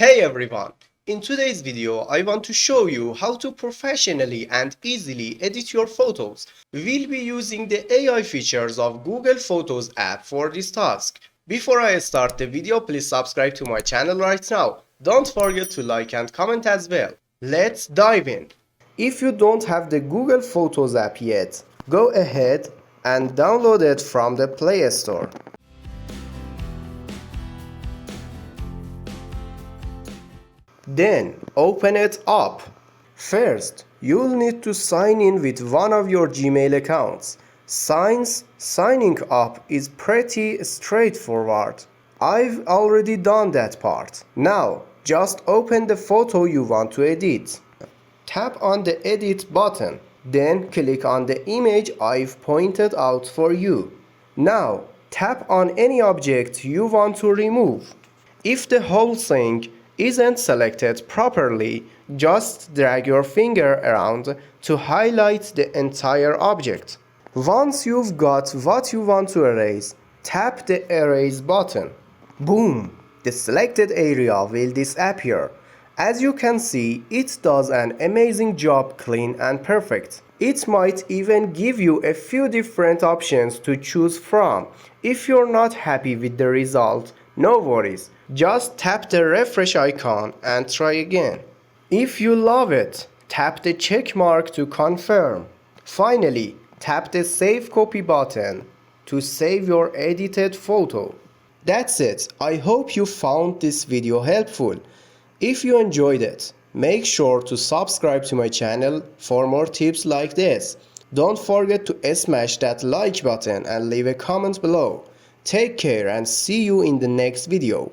Hey everyone! In today's video, I want to show you how to professionally and easily edit your photos. We'll be using the AI features of Google Photos app for this task. Before I start the video, please subscribe to my channel right now. Don't forget to like and comment as well. Let's dive in. If you don't have the Google Photos app yet, go ahead and download it from the Play Store. Then open it up. First, you'll need to sign in with one of your Gmail accounts. Signing up is pretty straightforward. I've already done that part. Now, just open the photo you want to edit. Tap on the edit button, then click on the image I've pointed out for you. Now, tap on any object you want to remove. If the whole thing isn't selected properly, just drag your finger around to highlight the entire object. Once you've got what you want to erase, tap the erase button. Boom! The selected area will disappear. As you can see, it does an amazing job, clean and perfect. It might even give you a few different options to choose from. If you're not happy with the result, no worries. Just tap the refresh icon and try again. If you love it, tap the check mark to confirm. Finally, tap the save copy button to save your edited photo. That's it. I hope you found this video helpful. If you enjoyed it, make sure to subscribe to my channel for more tips like this. Don't forget to smash that like button and leave a comment below. Take care and see you in the next video.